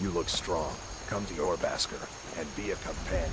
You look strong. Come to your Basker and be a companion.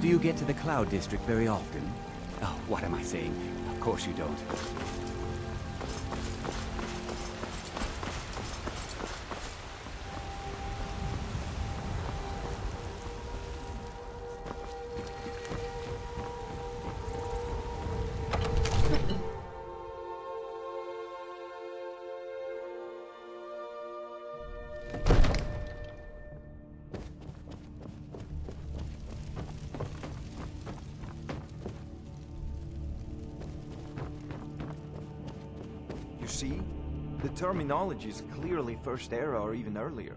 Do you get to the Cloud District very often? Oh, what am I saying? Of course you don't. See? The terminology is clearly First Era or even earlier.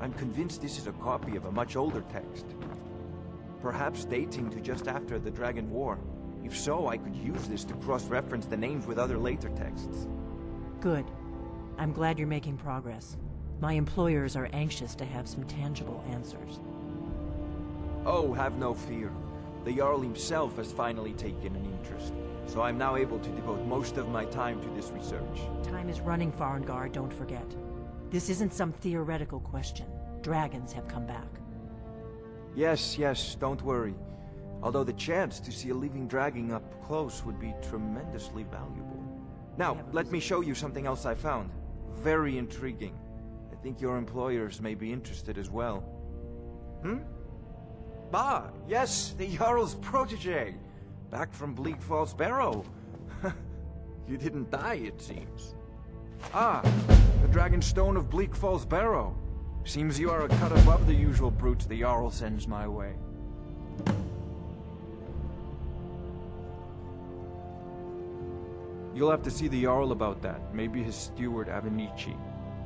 I'm convinced this is a copy of a much older text. Perhaps dating to just after the Dragon War. If so, I could use this to cross-reference the names with other later texts. Good. I'm glad you're making progress. My employers are anxious to have some tangible answers. Oh, have no fear. The Jarl himself has finally taken an interest. So I'm now able to devote most of my time to this research. Time is running, Farngar, don't forget. This isn't some theoretical question. Dragons have come back. Yes, don't worry. Although the chance to see a living dragon up close would be tremendously valuable. Now, let me show you something else I found. Very intriguing. I think your employers may be interested as well. Ah, yes, the Jarl's protege. Back from Bleak Falls Barrow. You didn't die, it seems. Ah, the Dragon Stone of Bleak Falls Barrow. Seems you are a cut above the usual brutes the Jarl sends my way. You'll have to see the Jarl about that. Maybe his steward, Avenici.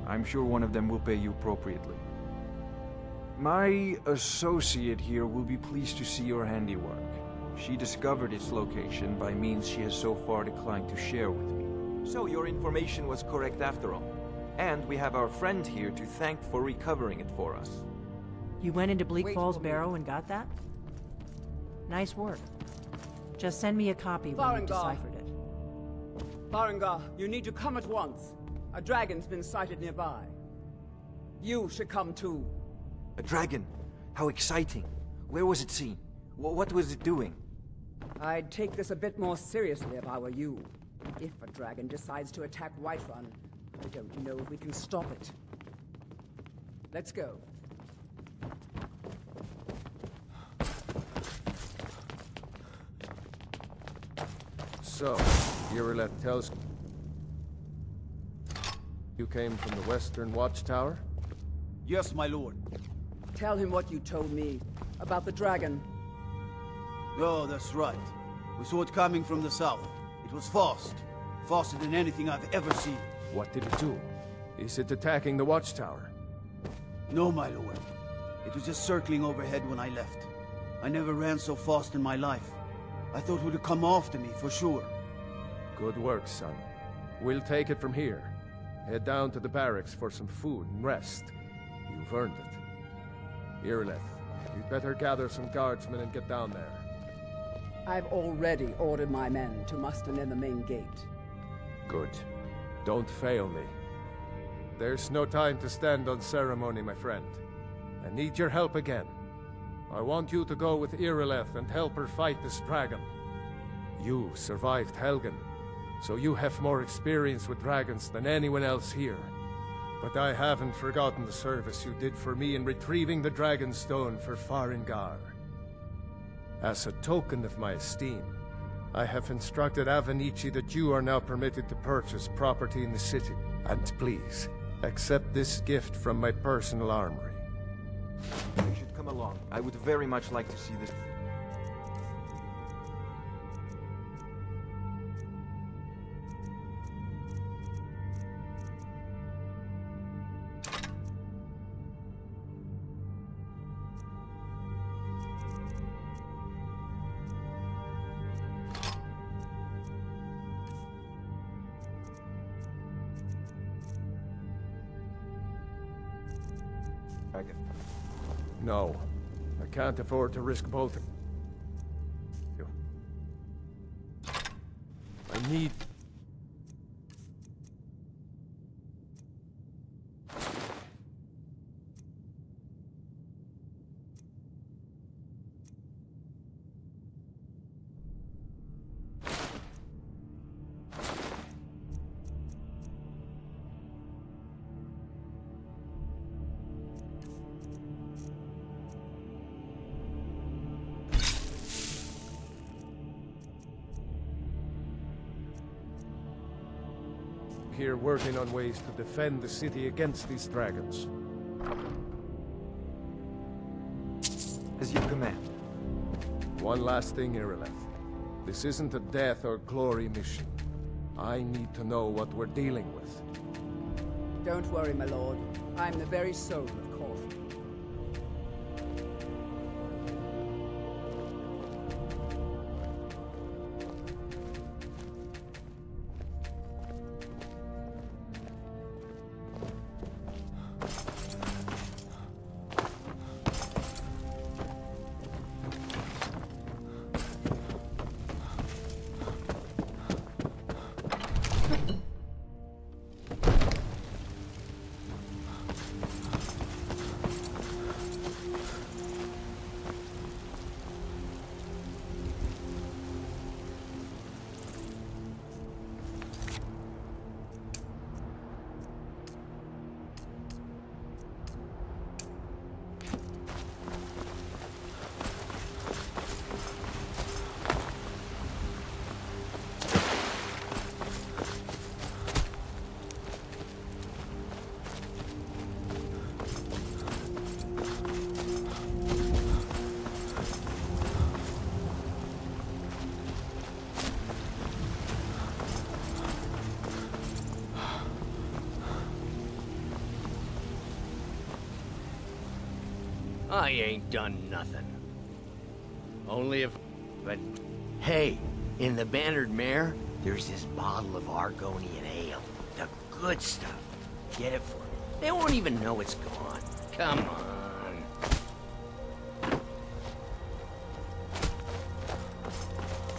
I'm sure one of them will pay you appropriately. My associate here will be pleased to see your handiwork. She discovered its location by means she has so far declined to share with me. So your information was correct after all. And we have our friend here to thank for recovering it for us. You went into Bleak Falls Barrow and got that? Nice work. Just send me a copy when you've deciphered it. Farengar, you need to come at once. A dragon's been sighted nearby. You should come too. A dragon? How exciting. Where was it seen? What was it doing? I'd take this a bit more seriously if I were you. If a dragon decides to attack Whiterun, I don't know if we can stop it. Let's go. So, Irileth tells you came from the Western Watchtower? Yes, my lord. Tell him what you told me about the dragon. Oh, that's right. We saw it coming from the south. It was fast. Faster than anything I've ever seen. What did it do? Is it attacking the Watchtower? No, my lord. It was just circling overhead when I left. I never ran so fast in my life. I thought it would come after me, for sure. Good work, son. We'll take it from here. Head down to the barracks for some food and rest. You've earned it. Irileth, you'd better gather some guardsmen and get down there. I've already ordered my men to muster near the main gate. Good. Don't fail me. There's no time to stand on ceremony, my friend. I need your help again. I want you to go with Irileth and help her fight this dragon. You survived Helgen, so you have more experience with dragons than anyone else here. But I haven't forgotten the service you did for me in retrieving the Dragon Stone for Farengar. As a token of my esteem, I have instructed Avenici that you are now permitted to purchase property in the city. And please, accept this gift from my personal armory. You should come along. I would very much like to see this. No, I can't afford to risk both. I need... here working on ways to defend the city against these dragons. As you command. One last thing, Irileth. This isn't a death or glory mission. I need to know what we're dealing with. Don't worry, my lord. I'm the very soul of caution. I ain't done nothing. Only if... But, hey, in the Bannered Mare, there's this bottle of Argonian ale. The good stuff. Get it for me. They won't even know it's gone. Come on.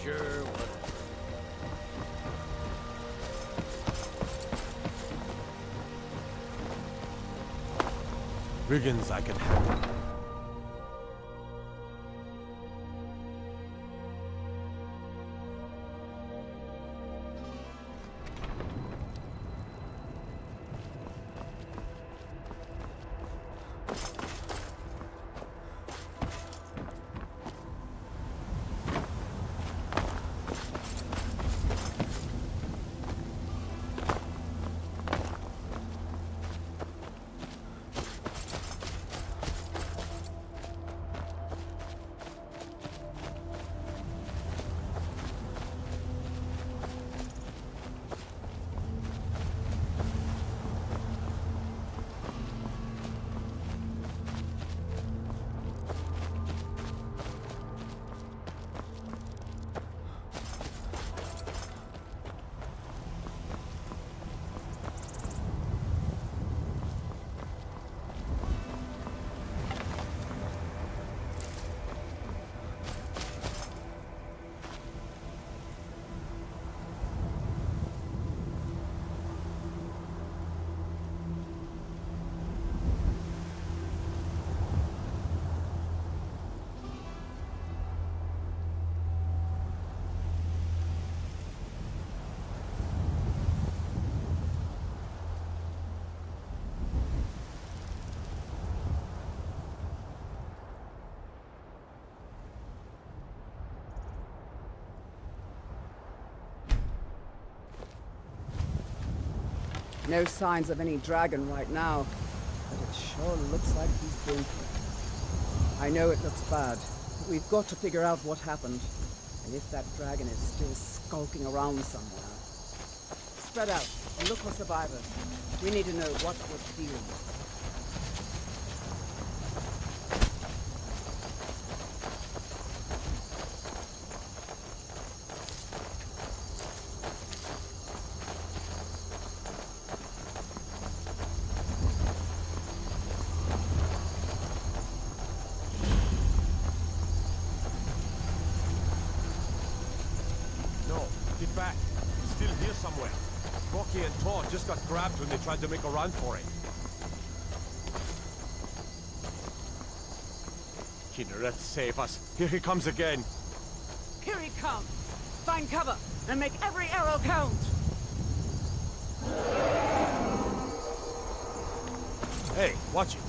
Sure, whatever. Riggins I can handle. No signs of any dragon right now, but it sure looks like he's been here. I know it looks bad, but we've got to figure out what happened, and if that dragon is still skulking around somewhere. Spread out and look for survivors. We need to know what we're dealing with. Back. It's still here somewhere. Rocky and Todd just got grabbed when they tried to make a run for it. Kinneret, save us. Here he comes again. Here he comes! Find cover and make every arrow count! Hey, watch it.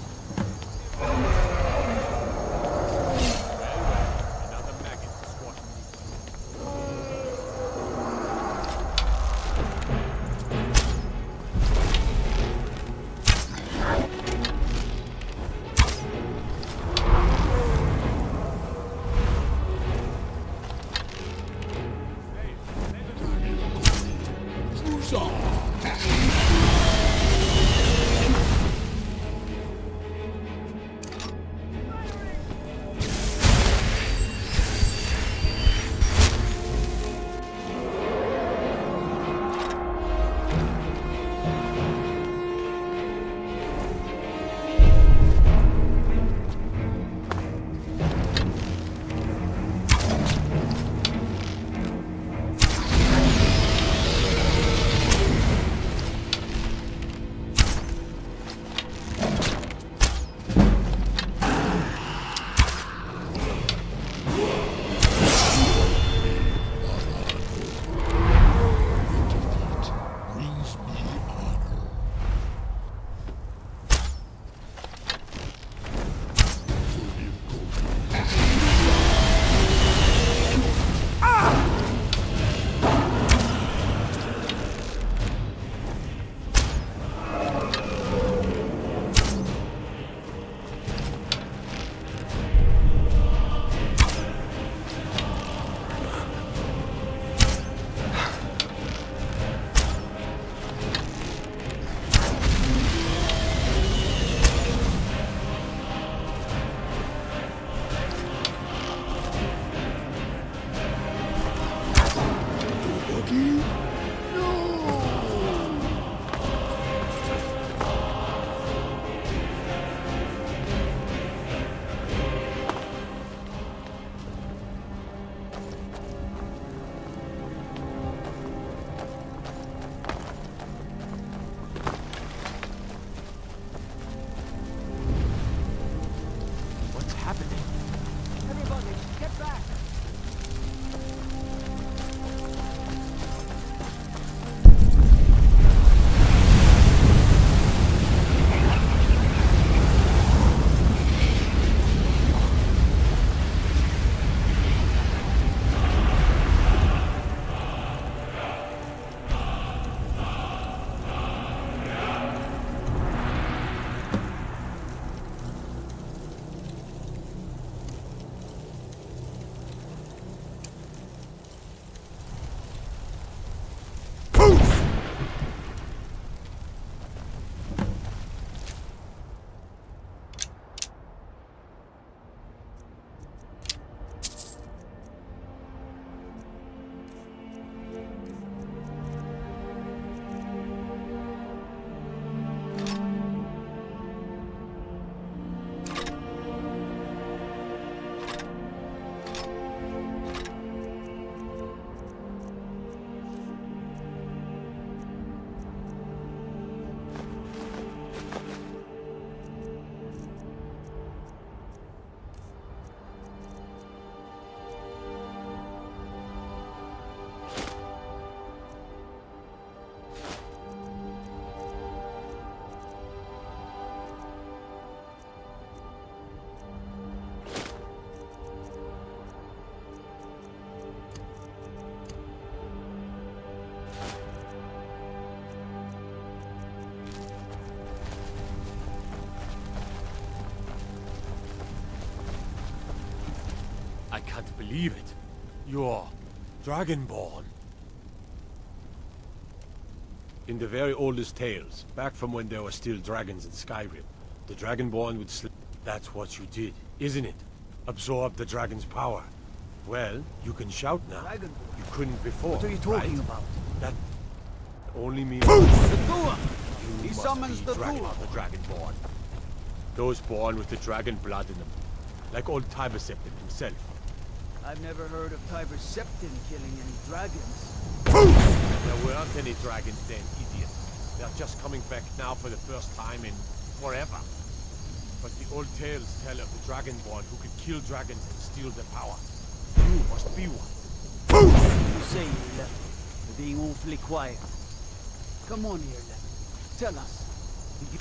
I can't believe it. You're Dragonborn. In the very oldest tales, back from when there were still dragons in Skyrim, the Dragonborn would slip. That's what you did, isn't it? Absorb the dragon's power. Well, you can shout now. Dragonborn? You couldn't before. What are you talking right? about? That only means The Dua! He you summons must be the Dua! the Dragonborn. Those born with the dragon blood in them, like old Tiber Septim himself. I've never heard of Tiber Septim killing any dragons. There weren't any dragons then, idiot. They're just coming back now for the first time in forever. But the old tales tell of the Dragonborn who could kill dragons and steal their power. You must be one. You say you left. You're being awfully quiet. Come on here, Left. Tell us. Did you...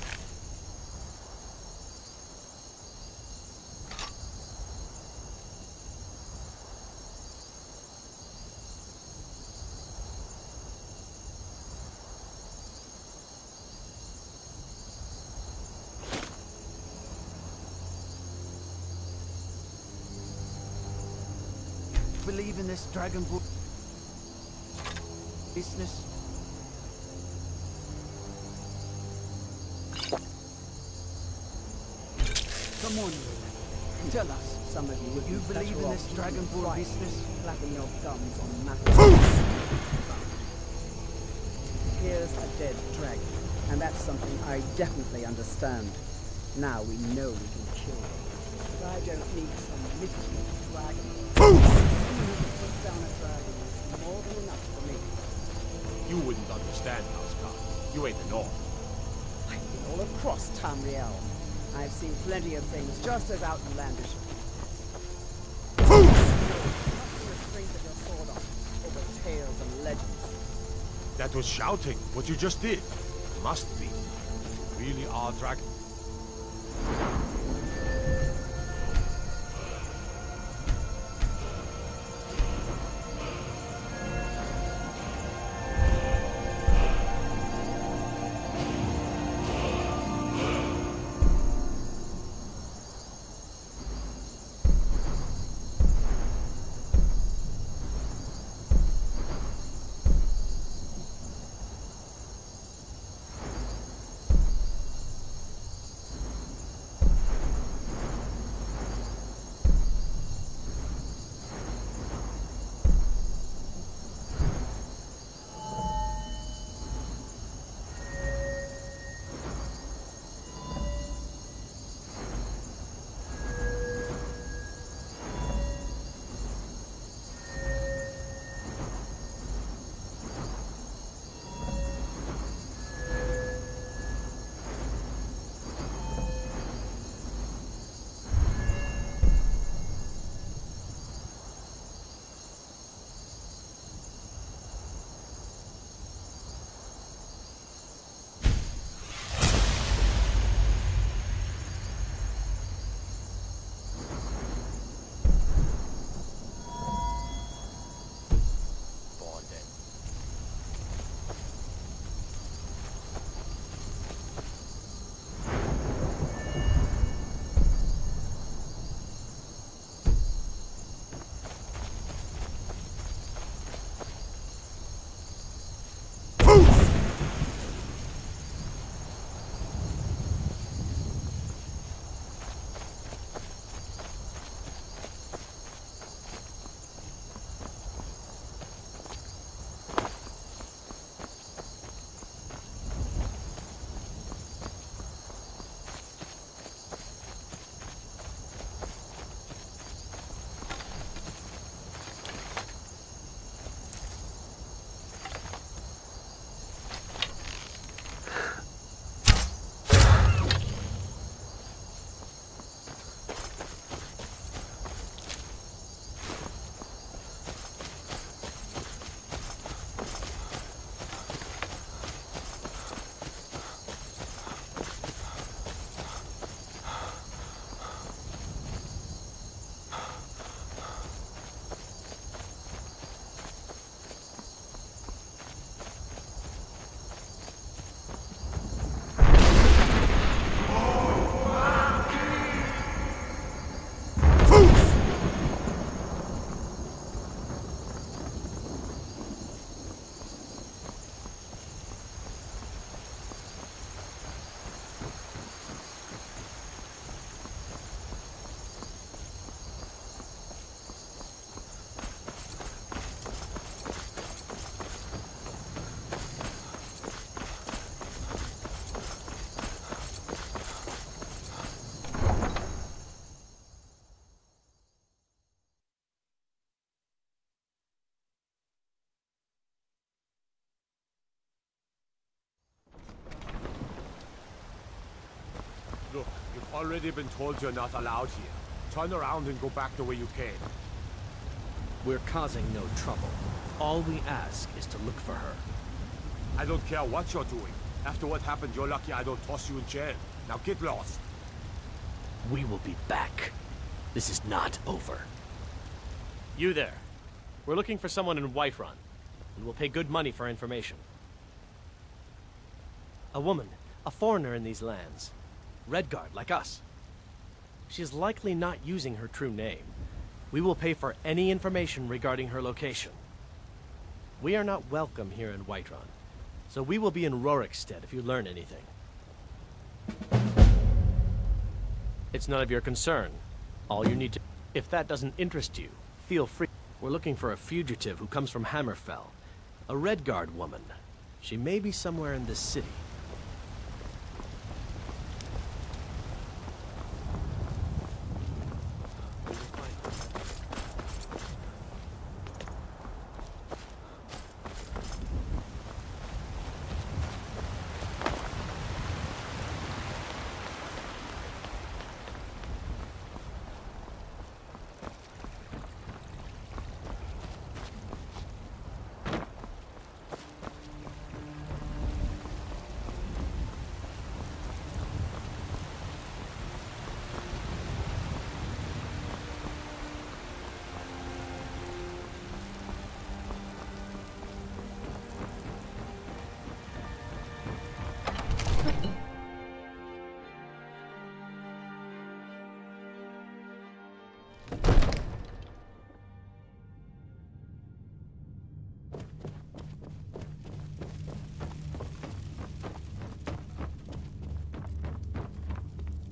believe in this Dragonborn business? Come on, tell us. Some of you would You be believe better in off this keeping Dragonborn quiet, business? flapping your thumbs on matters. Here's a dead dragon, and that's something I definitely understand. Now we know we can kill him. But I don't need some mythical dragon. Even if it puts down a dragon, it's more than enough for me. You wouldn't understand, Housecarl. You ain't the North. I've been all across Tamriel. I've seen plenty of things just as outlandish. Not the restraint of your sword on, over tales and legends. That was shouting, what you just did. Must be. You really are dragon. Already been told you're not allowed here. Turn around and go back the way you came. We're causing no trouble. All we ask is to look for her. I don't care what you're doing. After what happened, you're lucky I don't toss you in jail. Now get lost. We will be back. This is not over. You there. We're looking for someone in Whiterun, and we'll pay good money for information. A woman, a foreigner in these lands. Redguard, like us. She is likely not using her true name. We will pay for any information regarding her location. We are not welcome here in Whiterun, so we will be in Rorikstead if you learn anything. It's none of your concern. All you need to... If that doesn't interest you, feel free. We're looking for a fugitive who comes from Hammerfell. A Redguard woman. She may be somewhere in this city.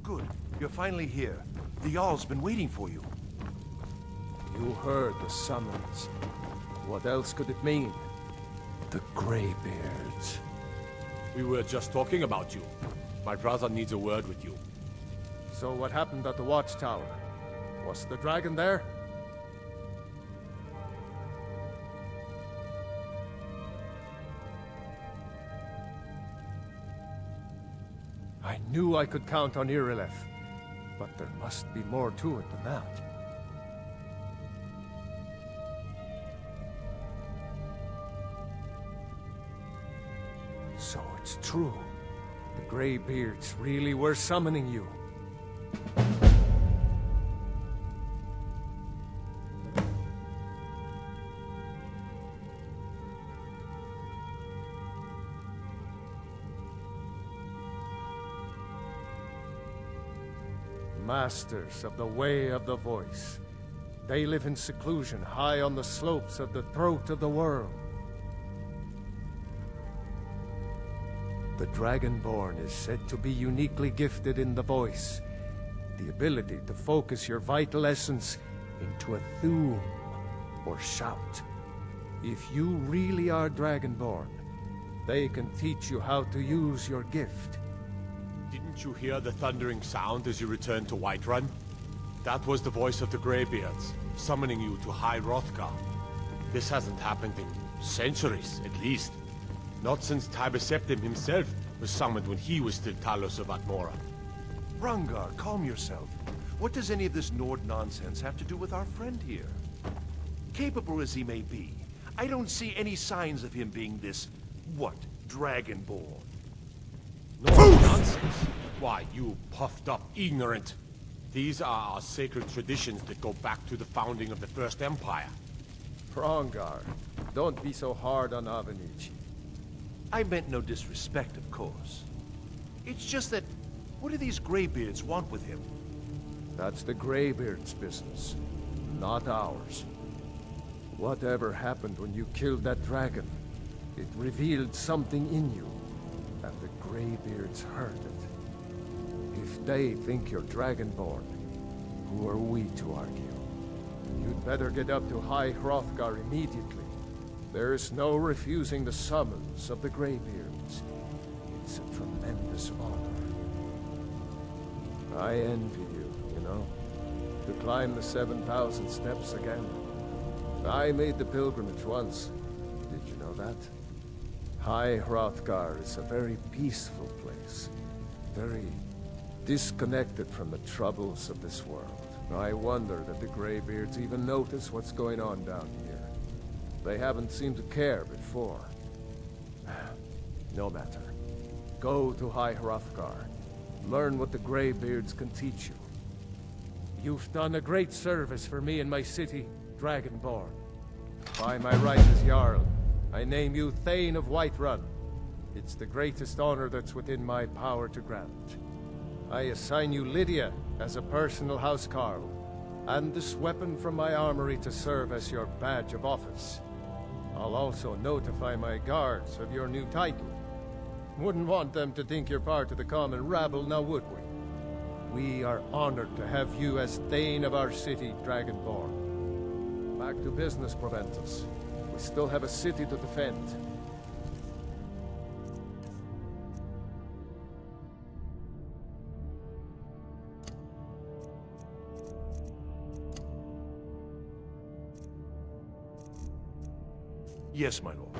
Good. You're finally here. The Jarl's been waiting for you. You heard the summons. What else could it mean? The Greybeards. We were just talking about you. My brother needs a word with you. So what happened at the watchtower? Was the dragon there? I knew I could count on Irileth, but there must be more to it than that. So it's true. The Greybeards really were summoning you. Masters of the Way of the Voice. They live in seclusion high on the slopes of the throat of the world. The Dragonborn is said to be uniquely gifted in the voice, the ability to focus your vital essence into a thum, or shout. If you really are Dragonborn, they can teach you how to use your gift. Didn't you hear the thundering sound as you returned to Whiterun? That was the voice of the Greybeards, summoning you to High Hrothgar. This hasn't happened in centuries, at least. Not since Tibeseptim himself was summoned when he was still Talos of Atmora. Rungar, calm yourself. What does any of this Nord nonsense have to do with our friend here? Capable as he may be, I don't see any signs of him being this, what, Dragonborn? No nonsense! Why, you puffed up ignorant. These are our sacred traditions that go back to the founding of the First Empire. Hrongar, don't be so hard on Avenici. I meant no disrespect, of course. It's just that, what do these Greybeards want with him? That's the Greybeards' business, not ours. Whatever happened when you killed that dragon, it revealed something in you, and the Greybeards heard it. If they think you're Dragonborn, who are we to argue? You'd better get up to High Hrothgar immediately. There's no refusing the summons of the Greybeards. It's a tremendous honor. I envy you, you know, to climb the 7,000 steps again. I made the pilgrimage once. Did you know that? High Hrothgar is a very peaceful place. Very Disconnected from the troubles of this world. I wonder that the Greybeards even notice what's going on down here. They haven't seemed to care before. No matter. Go to High Hrothgar. Learn what the Greybeards can teach you. You've done a great service for me and my city, Dragonborn. By my right as Jarl, I name you Thane of Whiterun. It's the greatest honor that's within my power to grant. I assign you Lydia as a personal housecarl, and this weapon from my armory to serve as your badge of office. I'll also notify my guards of your new title. Wouldn't want them to think you're part of the common rabble, now would we? We are honored to have you as Thane of our city, Dragonborn. Back to business, Proventus. We still have a city to defend. Yes, my lord.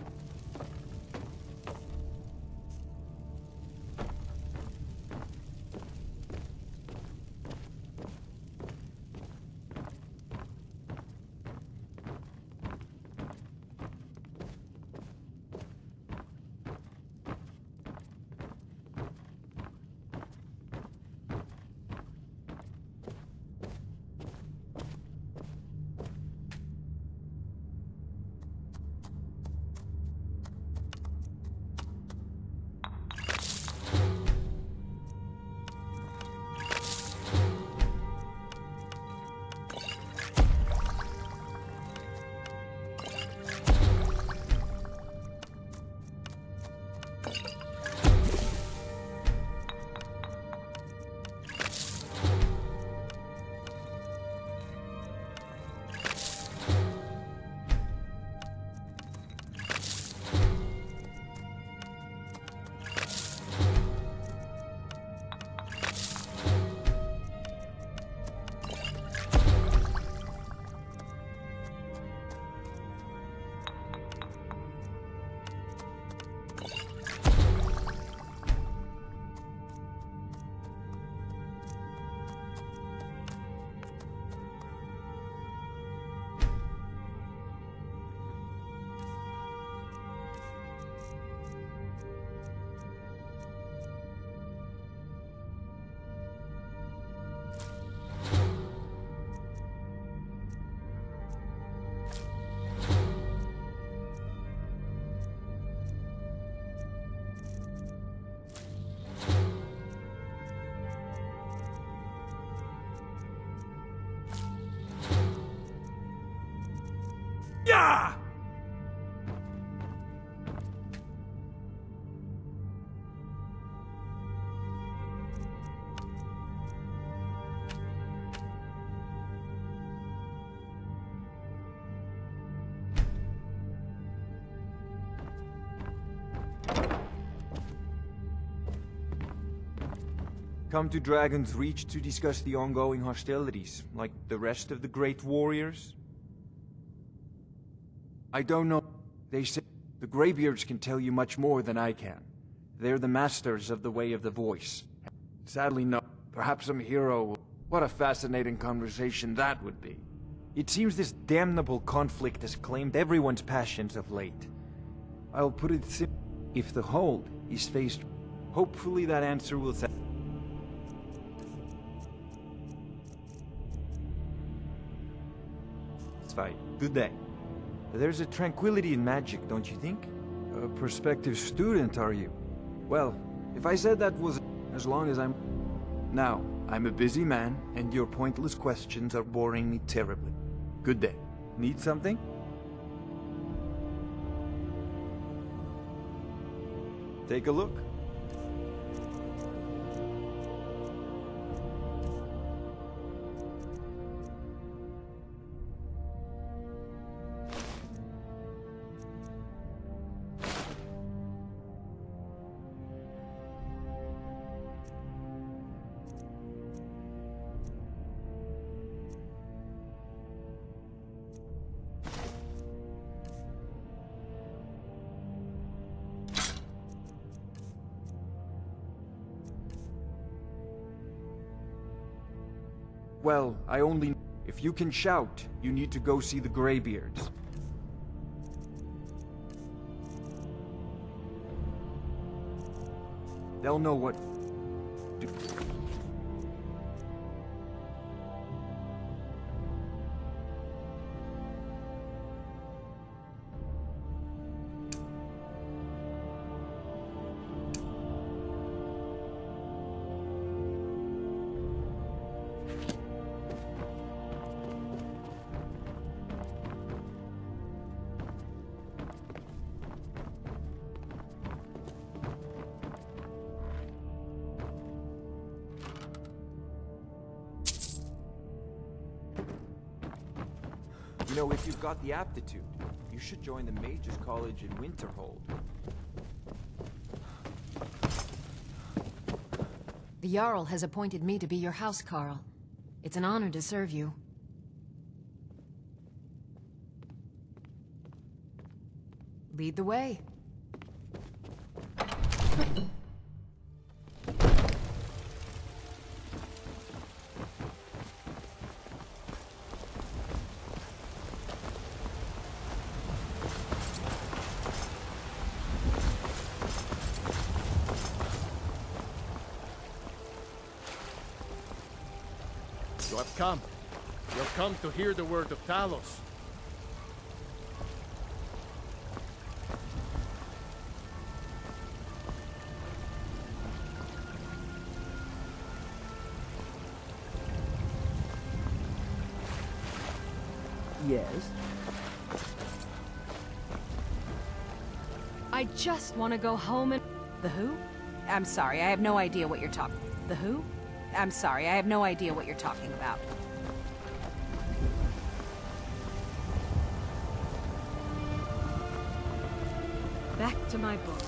Yeah! Come to Dragon's Reach to discuss the ongoing hostilities, like the rest of the great warriors? I don't know. They say the Greybeards can tell you much more than I can. They're the masters of the Way of the Voice. Sadly, no. Perhaps some hero will... What a fascinating conversation that would be. It seems this damnable conflict has claimed everyone's passions of late. I'll put it simply. If the hold is faced, hopefully that answer will set. Fight. Good day. There's a tranquility in magic, don't you think? A prospective student, are you? Well, if I said that was as long as I'm... Now, I'm a busy man, and your pointless questions are boring me terribly. Good day. Need something? Take a look. Well, I only... If you can shout, you need to go see the Greybeards. They'll know what... You know, if you've got the aptitude, you should join the Mages College in Winterhold. The Jarl has appointed me to be your housecarl. It's an honor to serve you. Lead the way. You have come. You have come to hear the word of Talos. Yes? I just want to go home and... The who? I'm sorry, I have no idea what you're talking... The who? I'm sorry, I have no idea what you're talking about. Back to my book.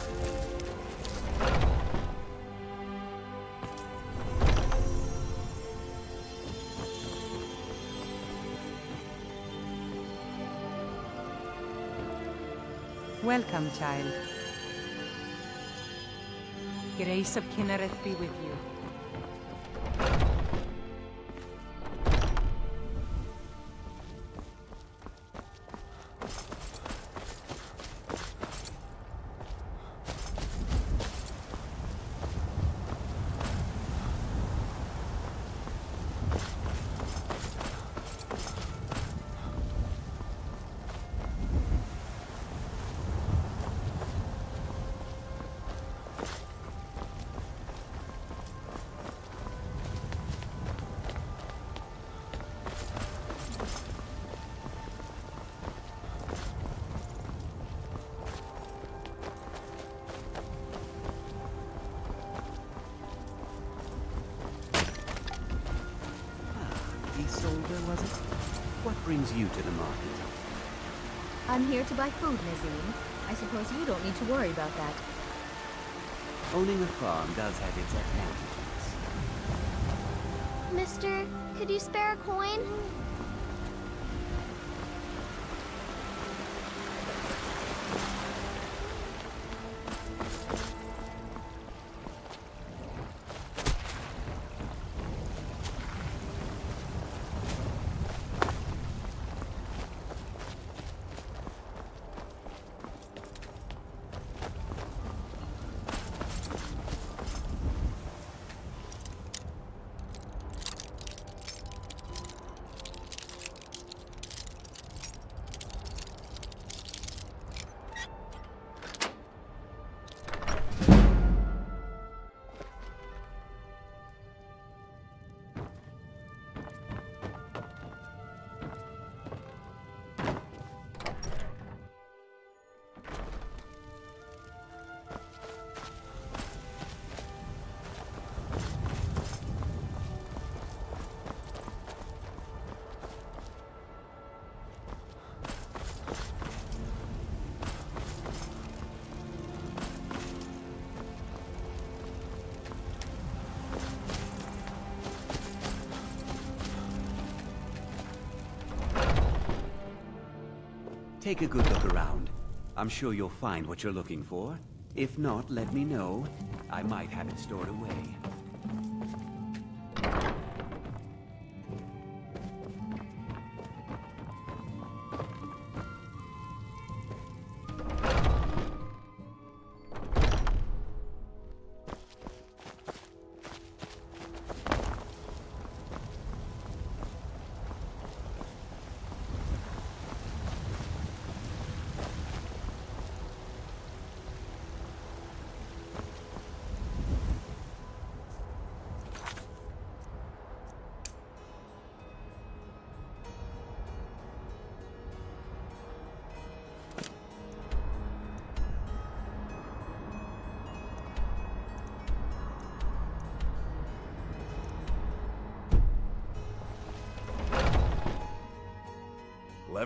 Welcome, child. Grace of Kinnereth be with you. Isolde, was it? What brings you to the market? I'm here to buy food, Nazine. I suppose you don't need to worry about that. Owning a farm does have its advantages. Mister, could you spare a coin? Take a good look around. I'm sure you'll find what you're looking for. If not, let me know. I might have it stored away.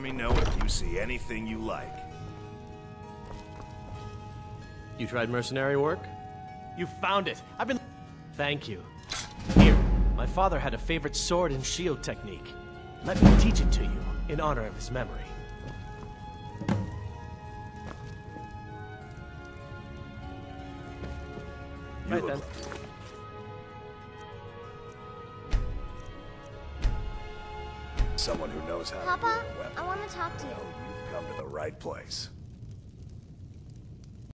Let me know if you see anything you like. You tried mercenary work? You found it! I've been... Thank you. Here, my father had a favorite sword and shield technique. Let me teach it to you, in honor of his memory. Right then. Someone who knows how Papa, to wield a weapon. I want to talk to you. Well, you've come to the right place.